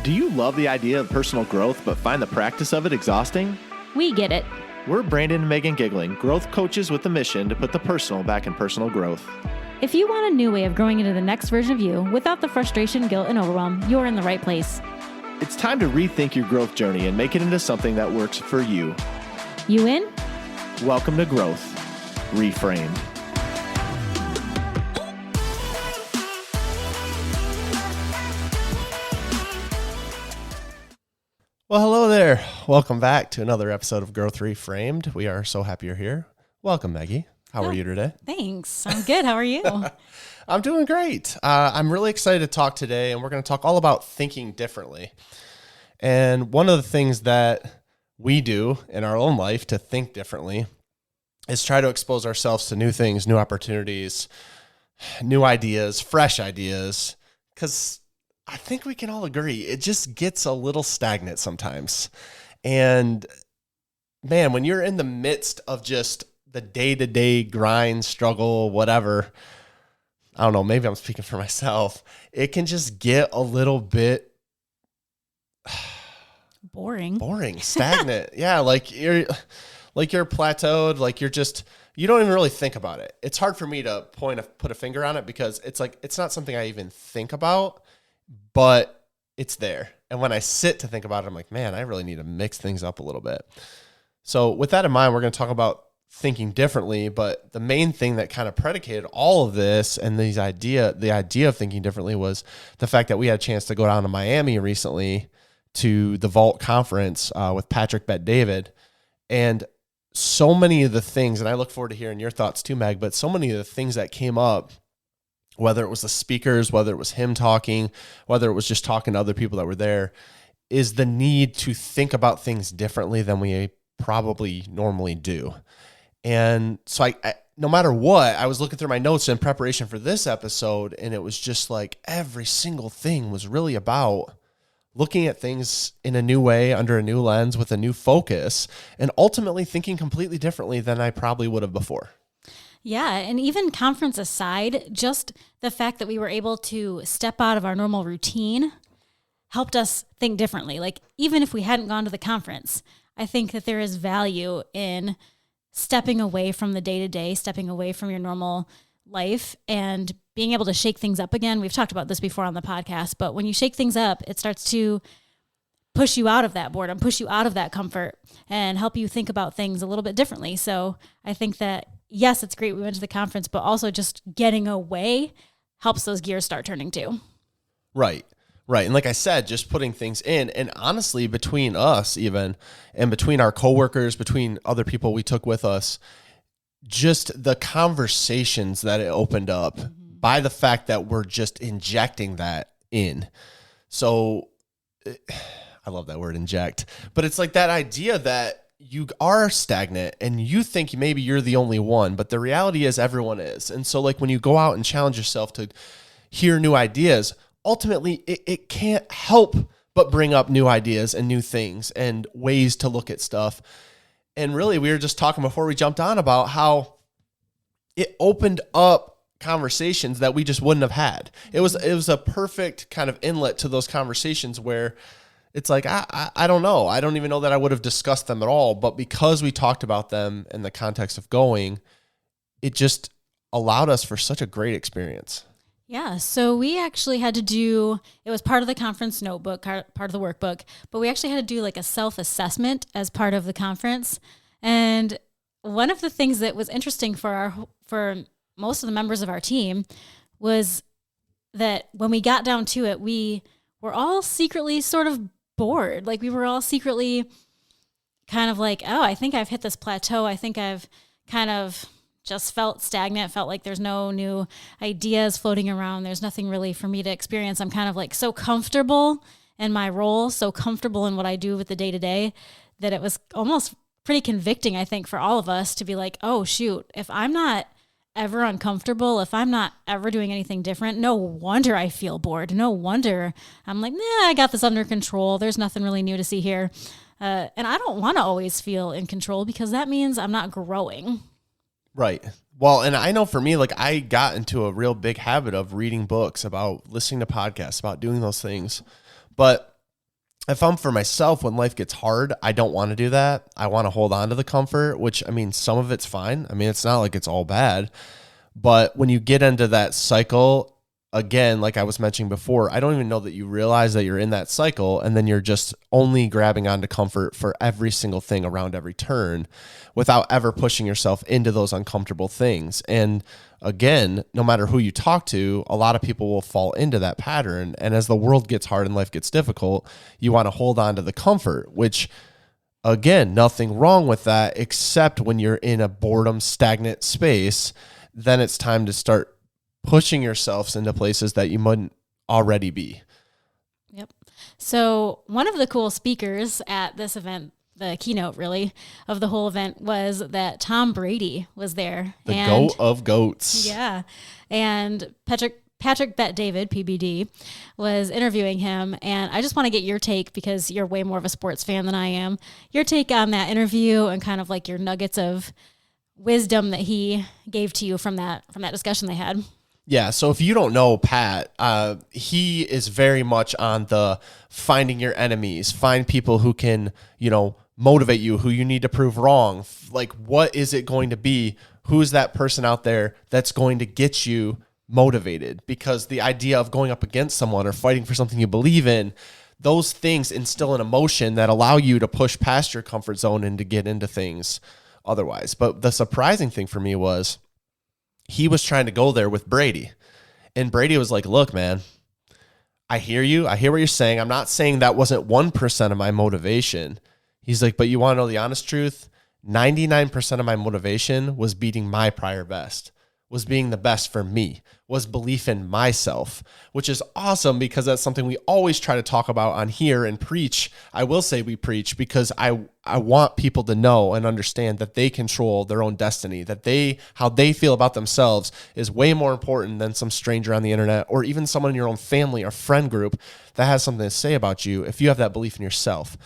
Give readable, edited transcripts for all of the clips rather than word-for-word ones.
Do you love the idea of personal growth but find the practice of it exhausting? We get it. We're Brandon and Megan Giggling, growth coaches with the mission to put the personal back in personal growth. If you want a new way of growing into the next version of you without the frustration, guilt, and overwhelm, you're in the right place. It's time to rethink your growth journey and make it into something that works for you. You in? Welcome to Growth Reframed. Well, hello there. Welcome back to another episode of Growth Reframed. We are so happy you're here. Welcome, Maggie. How are you today? Thanks. I'm good. How are you? I'm doing great. I'm really excited to talk today, and we're going to talk all about thinking differently. And one of the things that we do in our own life to think differently is try to expose ourselves to new things, new opportunities, new ideas, fresh ideas, because I think we can all agree it just gets a little stagnant sometimes. And man, when you're in the midst of just the day-to-day grind, struggle, whatever, I don't know, maybe I'm speaking for myself, it can just get a little bit boring, stagnant. Yeah, like you're plateaued, like you don't even really think about it. It's hard for me to put a finger on it because it's like it's not something I even think about, but it's there. And when I sit to think about it, I'm like, man, I really need to mix things up a little bit. So with that in mind, we're going to talk about thinking differently, but the main thing that kind of predicated all of this and the idea of thinking differently was the fact that we had a chance to go down to Miami recently to the Vault conference with Patrick Bet-David. And so many of the things, and I look forward to hearing your thoughts too, Meg, but so many of the things that came up, whether it was the speakers, whether it was him talking, whether it was just talking to other people that were there, is the need to think about things differently than we probably normally do. And so I no matter what, I was looking through my notes in preparation for this episode, and it was just like every single thing was really about looking at things in a new way, under a new lens, with a new focus, and ultimately thinking completely differently than I probably would have before. Yeah, and even conference aside, just the fact that we were able to step out of our normal routine helped us think differently. Like, even if we hadn't gone to the conference, I think that there is value in stepping away from the day-to-day, stepping away from your normal life and being able to shake things up again. We've talked about this before on the podcast, but when you shake things up, it starts to push you out of that boredom, push you out of that comfort, and help you think about things a little bit differently. So I think that, yes, it's great we went to the conference, but also just getting away helps those gears start turning too. Right. And like I said, just putting things in, and honestly, between us even, and between our coworkers, between other people we took with us, just the conversations that it opened up by the fact that we're just injecting that in. So I love that word, inject, but it's like that idea that you are stagnant and you think maybe you're the only one, but the reality is everyone is. And so like when you go out and challenge yourself to hear new ideas, ultimately it can't help but bring up new ideas and new things and ways to look at stuff. And really, we were just talking before we jumped on about how it opened up conversations that we just wouldn't have had. It was a perfect kind of inlet to those conversations where it's like, I don't know. I don't even know that I would have discussed them at all. But because we talked about them in the context of going, it just allowed us for such a great experience. Yeah, so we actually had to do, it was part of the conference notebook, part of the workbook, but we actually had to do like a self-assessment as part of the conference. And one of the things that was interesting for most of the members of our team was that when we got down to it, we were all secretly sort of bored. Like we were all secretly kind of like, oh, I think I've hit this plateau. I think I've kind of just felt stagnant, felt like there's no new ideas floating around. There's nothing really for me to experience. I'm kind of like so comfortable in my role, so comfortable in what I do with the day-to-day that it was almost pretty convicting, I think, for all of us to be like, oh, shoot, if I'm not ever uncomfortable, if I'm not ever doing anything different, no wonder I feel bored. No wonder I'm like, I got this under control. There's nothing really new to see here. And I don't want to always feel in control because that means I'm not growing. Right. Well, and I know for me, like I got into a real big habit of reading books, about listening to podcasts, about doing those things. But if I'm for myself, when life gets hard, I don't want to do that. I want to hold on to the comfort, which, I mean, some of it's fine. I mean, it's not like it's all bad. But when you get into that cycle, again, like I was mentioning before, I don't even know that you realize that you're in that cycle, and then you're just only grabbing onto comfort for every single thing around every turn without ever pushing yourself into those uncomfortable things. And again, no matter who you talk to, a lot of people will fall into that pattern. And as the world gets hard and life gets difficult, you want to hold on to the comfort, which, again, nothing wrong with that, except when you're in a boredom, stagnant space, then it's time to start pushing yourselves into places that you mightn't already be. Yep. So one of the cool speakers at this event, the keynote really of the whole event, was that Tom Brady was there. The goat of goats. Yeah. And Patrick Bet David, PBD, was interviewing him. And I just want to get your take, because you're way more of a sports fan than I am. Your take on that interview and kind of like your nuggets of wisdom that he gave to you from that discussion they had. Yeah, so if you don't know Pat, he is very much on the finding your enemies, find people who can, motivate you, who you need to prove wrong. Like, what is it going to be? Who's that person out there that's going to get you motivated? Because the idea of going up against someone or fighting for something you believe in, those things instill an emotion that allow you to push past your comfort zone and to get into things otherwise. But the surprising thing for me was he was trying to go there with Brady. And Brady was like, look, man, I hear you. I hear what you're saying. I'm not saying that wasn't 1% of my motivation. He's like, but you want to know the honest truth? 99% of my motivation was beating my prior best, was being the best for me, was belief in myself, which is awesome because that's something we always try to talk about on here and preach. I will say we preach because I want people to know and understand that they control their own destiny, that how they feel about themselves is way more important than some stranger on the internet or even someone in your own family or friend group that has something to say about you if you have that belief in yourself.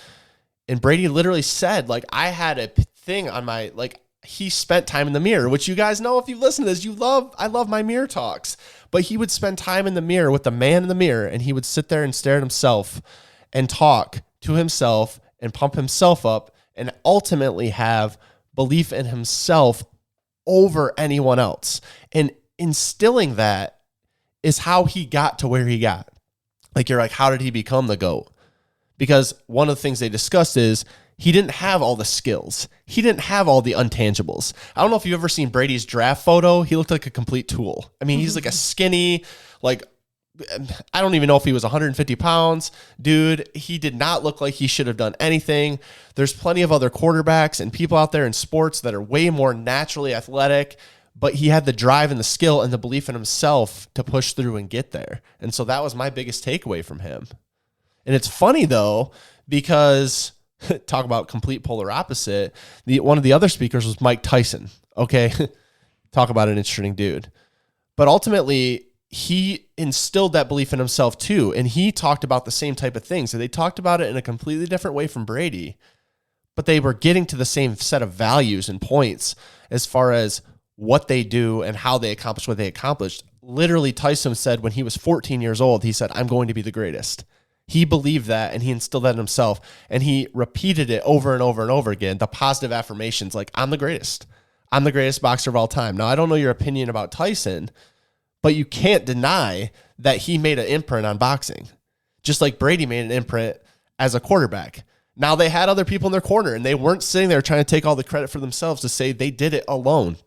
And Brady literally said, like, I had a thing on my, like, he spent time in the mirror, which you guys know, if you listen to this, I love my mirror talks, but he would spend time in the mirror with the man in the mirror, and he would sit there and stare at himself and talk to himself and pump himself up and ultimately have belief in himself over anyone else. And instilling that is how he got to where he got. Like, you're like, how did he become the GOAT? Because one of the things they discussed is he didn't have all the skills. He didn't have all the untangibles. I don't know if you've ever seen Brady's draft photo. He looked like a complete tool. I mean, he's like a skinny, like, I don't even know if he was 150 pounds. Dude, he did not look like he should have done anything. There's plenty of other quarterbacks and people out there in sports that are way more naturally athletic, but he had the drive and the skill and the belief in himself to push through and get there. And so that was my biggest takeaway from him. And it's funny, though, because talk about complete polar opposite. One of the other speakers was Mike Tyson. Okay, talk about an interesting dude. But ultimately, he instilled that belief in himself too, and he talked about the same type of things. So they talked about it in a completely different way from Brady, but they were getting to the same set of values and points as far as what they do and how they accomplish what they accomplished. Literally, Tyson said when he was 14 years old, he said, "I'm going to be the greatest." He believed that, and he instilled that in himself, and he repeated it over and over and over again, the positive affirmations like, I'm the greatest. I'm the greatest boxer of all time. Now, I don't know your opinion about Tyson, but you can't deny that he made an imprint on boxing, just like Brady made an imprint as a quarterback. Now, they had other people in their corner, and they weren't sitting there trying to take all the credit for themselves to say they did it alone.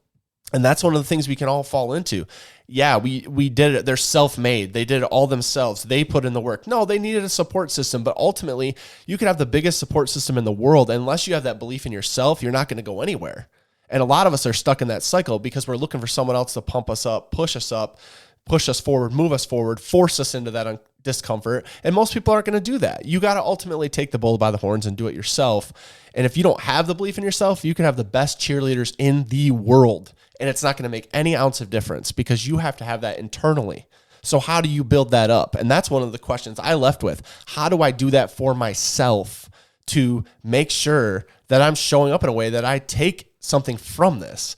And that's one of the things we can all fall into. Yeah, we did it. They're self-made. They did it all themselves. They put in the work. No, they needed a support system. But ultimately, you could have the biggest support system in the world. Unless you have that belief in yourself, you're not going to go anywhere. And a lot of us are stuck in that cycle because we're looking for someone else to pump us up, push us forward, move us forward, force us into that discomfort. And most people aren't going to do that. You got to ultimately take the bull by the horns and do it yourself. And if you don't have the belief in yourself, you can have the best cheerleaders in the world, and it's not going to make any ounce of difference because you have to have that internally. So how do you build that up? And that's one of the questions I left with. How do I do that for myself to make sure that I'm showing up in a way that I take something from this?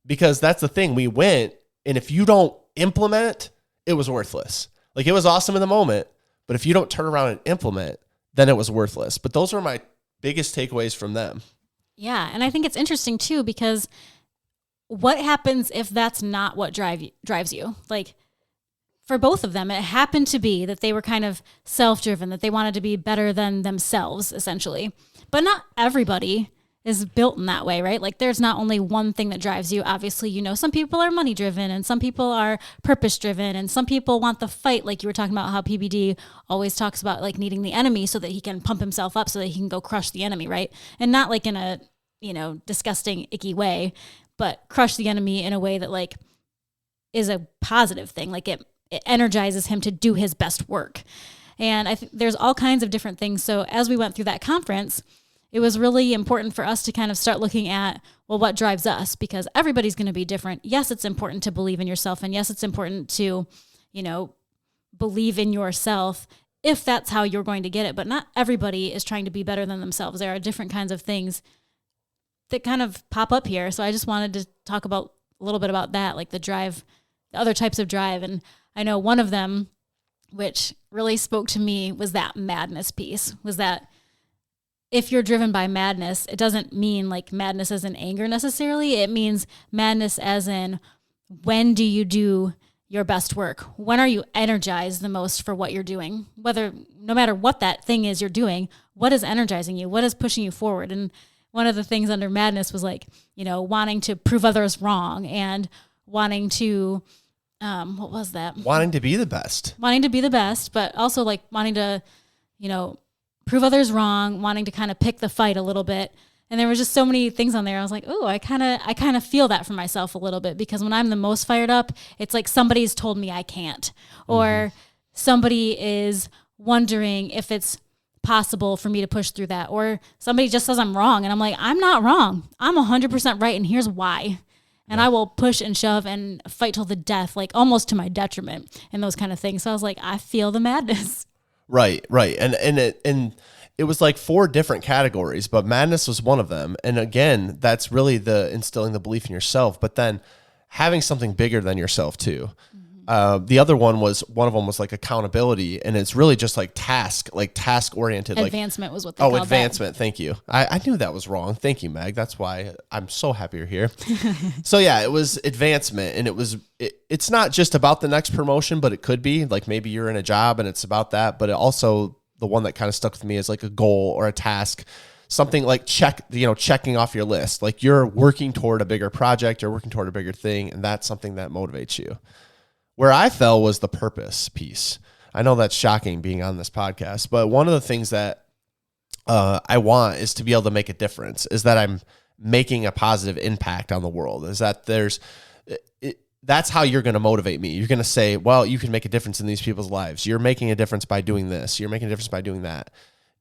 Because that's the thing. We went, and if you don't implement it, it was worthless. Like, it was awesome in the moment, but if you don't turn around and implement, then it was worthless. But those were my biggest takeaways from them. Yeah. And I think it's interesting too, because what happens if that's not what drives you? Like for both of them, it happened to be that they were kind of self-driven, that they wanted to be better than themselves, essentially. But not everybody is built in that way, right? Like there's not only one thing that drives you. Obviously, you know, some people are money driven and some people are purpose driven and some people want the fight. Like you were talking about how PBD always talks about like needing the enemy so that he can pump himself up so that he can go crush the enemy, right? And not like in a, you know, disgusting, icky way, but crush the enemy in a way that like is a positive thing. Like it energizes him to do his best work. And I think there's all kinds of different things. So as we went through that conference, it was really important for us to kind of start looking at, well, what drives us? Because everybody's going to be different. Yes, it's important to believe in yourself. And yes, it's important to, you know, believe in yourself if that's how you're going to get it. But not everybody is trying to be better than themselves. There are different kinds of things that kind of pop up here. So I just wanted to talk about a little bit about that, like the drive, the other types of drive. And I know one of them, which really spoke to me, was that madness piece, was that if you're driven by madness, it doesn't mean like madness as in anger necessarily. It means madness as in, when do you do your best work? When are you energized the most for what you're doing? No matter what that thing is you're doing, what is energizing you? What is pushing you forward? And one of the things under madness was like, you know, wanting to prove others wrong and wanting to, what was that? Wanting to be the best. Wanting to be the best, but also like wanting to, you know, prove others wrong, wanting to kind of pick the fight a little bit. And there were just so many things on there. I was like, oh, I kind of feel that for myself a little bit, because when I'm the most fired up, it's like somebody's told me I can't, or somebody is wondering if it's possible for me to push through that, or somebody just says I'm wrong. And I'm like, I'm not wrong. I'm 100% right. And here's why. And I will push and shove and fight till the death, like almost to my detriment and those kind of things. So I was like, I feel the madness. Right. And it was like 4 different categories, but madness was one of them. And again, that's really the instilling the belief in yourself, but then having something bigger than yourself too. The other one of them was like accountability, and it's really just like task oriented. Advancement was what they called advancement. that. Thank you. I knew that was wrong. Thank you, Meg. That's why I'm so happy you're here. So yeah, it was advancement, and it's not just about the next promotion, but it could be like maybe you're in a job and it's about that. But it also, the one that kind of stuck with me is like a goal or a task, something like checking off your list. Like you're working toward a bigger project, you're working toward a bigger thing, and that's something that motivates you. Where I fell was the purpose piece. I know that's shocking being on this podcast, but one of the things that I want is to be able to make a difference, is that I'm making a positive impact on the world, is that that's how you're going to motivate me. You're going to say, well, you can make a difference in these people's lives. You're making a difference by doing this. You're making a difference by doing that.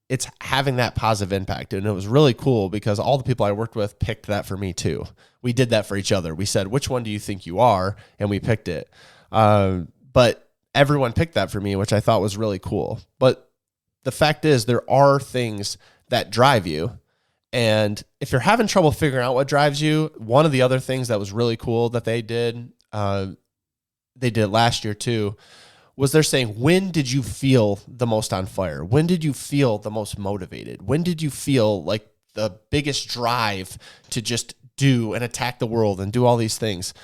It's having that positive impact. And it was really cool because all the people I worked with picked that for me too. We did that for each other. We said, which one do you think you are? And we picked it. But everyone picked that for me, which I thought was really cool. But the fact is, there are things that drive you. And if you're having trouble figuring out what drives you, one of the other things that was really cool that they did last year too, was they're saying, when did you feel the most on fire? When did you feel the most motivated? When did you feel like the biggest drive to just do and attack the world and do all these things?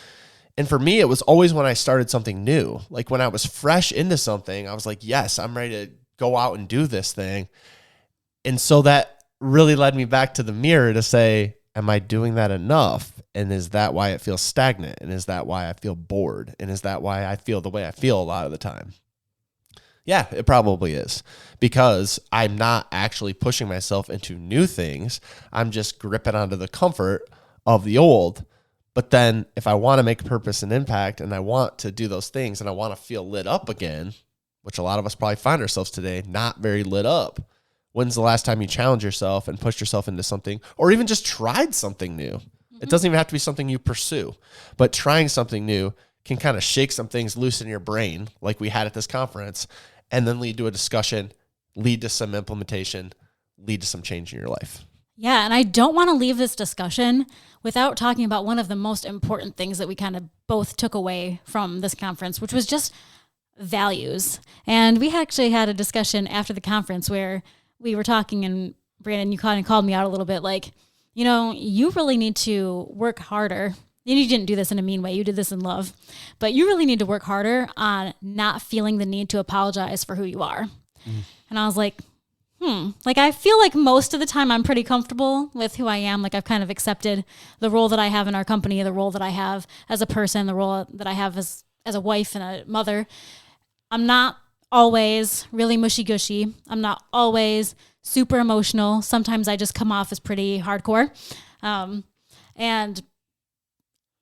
And for me, it was always when I started something new. Like when I was fresh into something, I was like, yes, I'm ready to go out and do this thing. And so that really led me back to the mirror to say, am I doing that enough? And is that why it feels stagnant? And is that why I feel bored? And is that why I feel the way I feel a lot of the time? Yeah, it probably is, because I'm not actually pushing myself into new things. I'm just gripping onto the comfort of the old. But then if I want to make purpose and impact, and I want to do those things, and I want to feel lit up again, which a lot of us probably find ourselves today not very lit up. When's the last time you challenged yourself and pushed yourself into something, or even just tried something new? Mm-hmm. It doesn't even have to be something you pursue, but trying something new can kind of shake some things loose in your brain, like we had at this conference, and then lead to a discussion, lead to some implementation, lead to some change in your life. Yeah, and I don't want to leave this discussion without talking about one of the most important things that we kind of both took away from this conference, which was just values. And we actually had a discussion after the conference where we were talking, and Brandon, you kind of called me out a little bit, like, you know, you really need to work harder. And you didn't do this in a mean way. You did this in love. But you really need to work harder on not feeling the need to apologize for who you are. And I was like, like, I feel like most of the time I'm pretty comfortable with who I am. Like, I've kind of accepted the role that I have in our company, the role that I have as a person, the role that I have as a wife and a mother. I'm not always really mushy-gushy. I'm not always super emotional. Sometimes I just come off as pretty hardcore. And,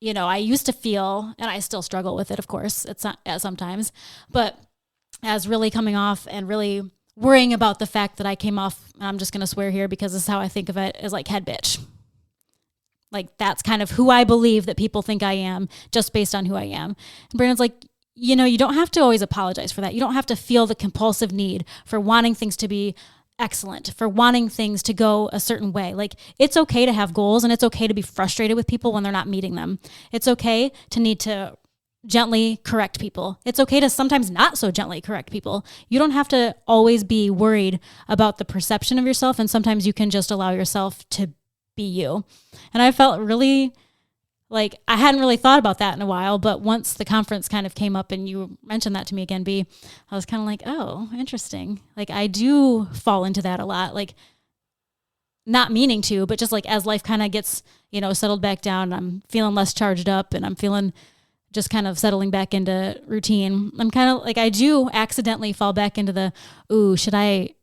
you know, I used to feel, and I still struggle with it, of course, it's not, sometimes, but as really coming off and really worrying about the fact that I came off, and I'm just going to swear here because this is how I think of it, as like head bitch. Like, that's kind of who I believe that people think I am just based on who I am. And Brandon's like, you know, you don't have to always apologize for that. You don't have to feel the compulsive need for wanting things to be excellent, for wanting things to go a certain way. Like, it's okay to have goals, and it's okay to be frustrated with people when they're not meeting them. It's okay to need to gently correct people. It's okay to sometimes not so gently correct people. You don't have to always be worried about the perception of yourself, and sometimes you can just allow yourself to be you. And I felt really like I hadn't really thought about that in a while, but once the conference kind of came up and you mentioned that to me again, B, I was kind of like, oh, interesting. Like, I do fall into that a lot, like not meaning to, but just like as life kind of gets, you know, settled back down, I'm feeling less charged up and I'm feeling just kind of settling back into routine. I'm kind of like, I do accidentally fall back into the, ooh, should I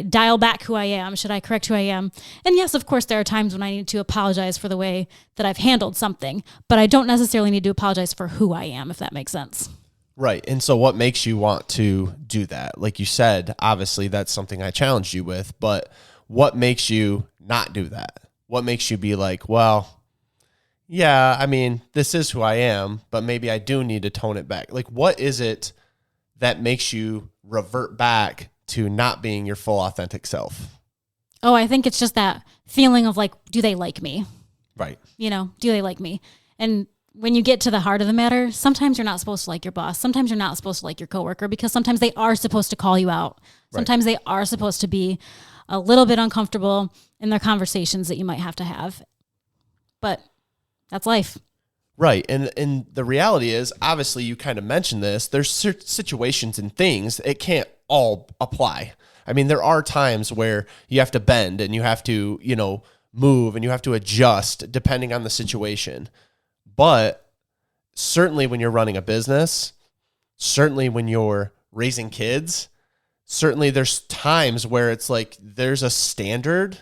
dial back who I am? Should I correct who I am? And yes, of course, there are times when I need to apologize for the way that I've handled something, but I don't necessarily need to apologize for who I am, if that makes sense. Right. And so what makes you want to do that? Like you said, obviously that's something I challenged you with, but what makes you not do that? What makes you be like, well, yeah, I mean, this is who I am, but maybe I do need to tone it back. Like, what is it that makes you revert back to not being your full authentic self? Oh, I think it's just that feeling of like, do they like me? Right. You know, do they like me? And when you get to the heart of the matter, sometimes you're not supposed to like your boss. Sometimes you're not supposed to like your coworker, because sometimes they are supposed to call you out. Sometimes they are supposed to be a little bit uncomfortable in their conversations that you might have to have. But that's life. Right. And the reality is, obviously, you kind of mentioned this, there's situations and things, it can't all apply. I mean, there are times where you have to bend and you have to, you know, move and you have to adjust depending on the situation. But certainly when you're running a business, certainly when you're raising kids, certainly there's times where it's like there's a standard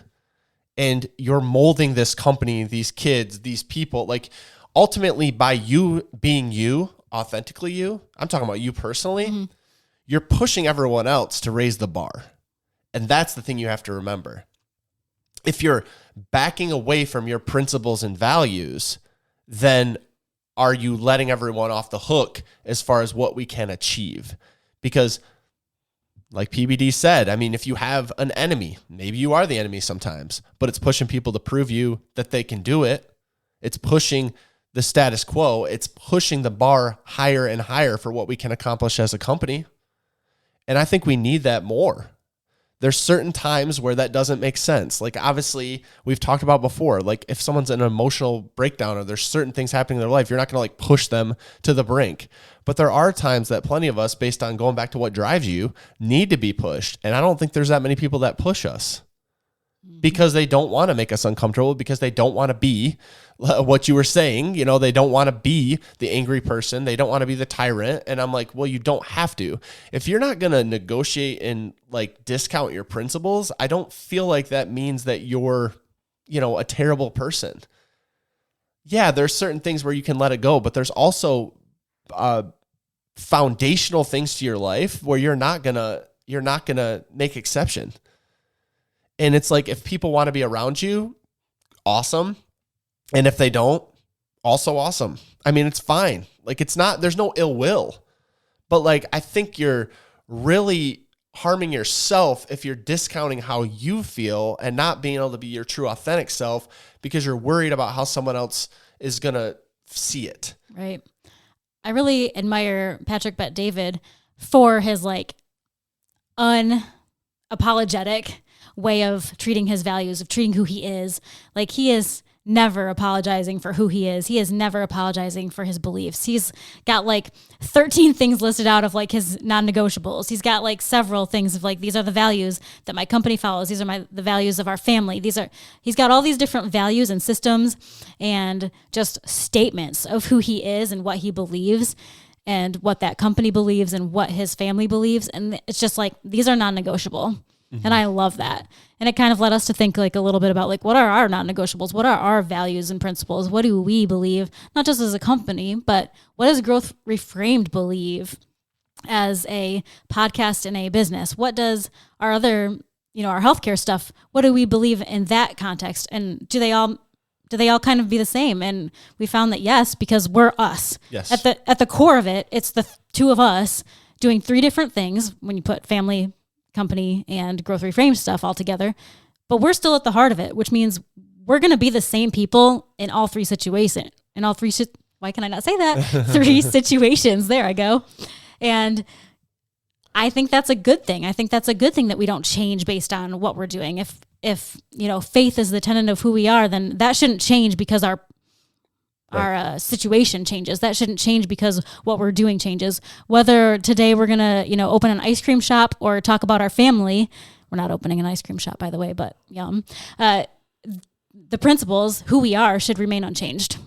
and you're molding this company, these kids, these people, like ultimately by you being you, authentically you, I'm talking about you personally, you're pushing everyone else to raise the bar. And that's the thing you have to remember. If you're backing away from your principles and values, then are you letting everyone off the hook as far as what we can achieve? Because like PBD said, I mean, if you have an enemy, maybe you are the enemy sometimes, but it's pushing people to prove you that they can do it. It's pushing the status quo. It's pushing the bar higher and higher for what we can accomplish as a company. And I think we need that more. There's certain times where that doesn't make sense. Like, obviously, we've talked about before, like if someone's in an emotional breakdown or there's certain things happening in their life, you're not going to like push them to the brink. But there are times that plenty of us, based on going back to what drives you, need to be pushed. And I don't think there's that many people that push us because they don't want to make us uncomfortable, because they don't want to be what you were saying. You know, they don't want to be the angry person. They don't want to be the tyrant. And I'm like, well, you don't have to. If you're not going to negotiate and like discount your principles, I don't feel like that means that you're, you know, a terrible person. Yeah, there's certain things where you can let it go, but there's also foundational things to your life where you're not gonna make exception. And it's like, if people want to be around you, awesome. And if they don't, also awesome. I mean, it's fine. Like, it's not, there's no ill will, but like, I think you're really harming yourself if you're discounting how you feel and not being able to be your true authentic self because you're worried about how someone else is going to see it. Right. I really admire Patrick Bet David for his like apologetic way of treating his values, of treating who he is. Like, he is never apologizing for who he is. He is never apologizing for his beliefs. He's got like 13 things listed out of like his non-negotiables. He's got like several things of like, these are the values that my company follows. These are the values of our family. He's got all these different values and systems and just statements of who he is and what he believes and what that company believes and what his family believes. And it's just like, these are non-negotiable. And I love that. And it kind of led us to think like a little bit about like, what are our non-negotiables? What are our values and principles? What do we believe? Not just as a company, but what does Growth Reframed believe as a podcast and a business? What does our other, our healthcare stuff, what do we believe in that context? And do they all kind of be the same? And we found that yes, because we're us. Yes. At the core of it, it's the two of us doing three different things when you put family, company, and Growth Reframed stuff all together. But we're still at the heart of it, which means we're going to be the same people in all three situations. Why can I not say that? Three situations. There I go. And I think that's a good thing. I think that's a good thing that we don't change based on what we're doing. If faith is the tenet of who we are, then that shouldn't change because our situation changes. That shouldn't change because what we're doing changes. Whether today we're going to, open an ice cream shop or talk about our family. We're not opening an ice cream shop, by the way, but yum. The principles, who we are, should remain unchanged.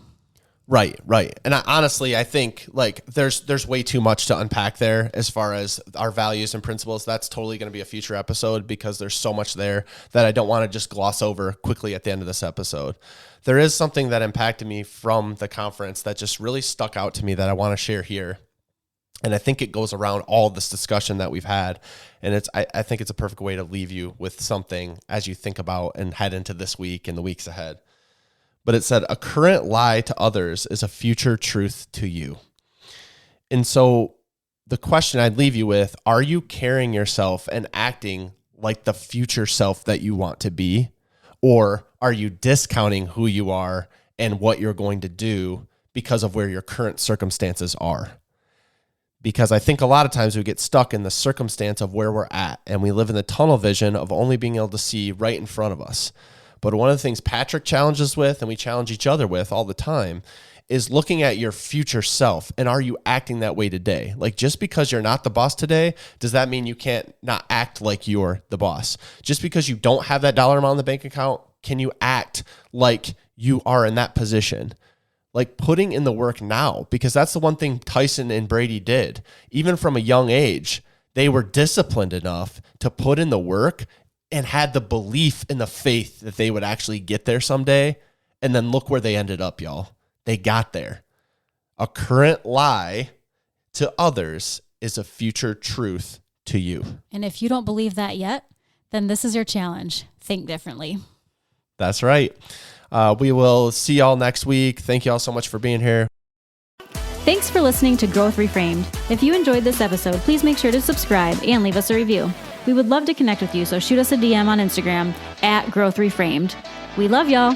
Right. And I think like there's way too much to unpack there as far as our values and principles. That's totally going to be a future episode because there's so much there that I don't want to just gloss over quickly at the end of this episode. There is something that impacted me from the conference that just really stuck out to me that I want to share here. And I think it goes around all this discussion that we've had. And I think it's a perfect way to leave you with something as you think about and head into this week and the weeks ahead. But it said, a current lie to others is a future truth to you. And so the question I'd leave you with, are you carrying yourself and acting like the future self that you want to be? Or are you discounting who you are and what you're going to do because of where your current circumstances are? Because I think a lot of times we get stuck in the circumstance of where we're at and we live in the tunnel vision of only being able to see right in front of us. But one of the things Patrick challenges with, and we challenge each other with all the time, is looking at your future self. And are you acting that way today? Like, just because you're not the boss today, does that mean you can't not act like you're the boss? Just because you don't have that dollar amount in the bank account, can you act like you are in that position? Like, putting in the work now, because that's the one thing Tyson and Brady did. Even from a young age, they were disciplined enough to put in the work and had the belief in the faith that they would actually get there someday. And then look where they ended up, y'all. They got there. A current lie to others is a future truth to you. And if you don't believe that yet, then this is your challenge. Think differently. That's right. We will see y'all next week. Thank you all so much for being here. Thanks for listening to Growth Reframed. If you enjoyed this episode, please make sure to subscribe and leave us a review. We would love to connect with you, so shoot us a DM on Instagram @Growth Reframed. We love y'all.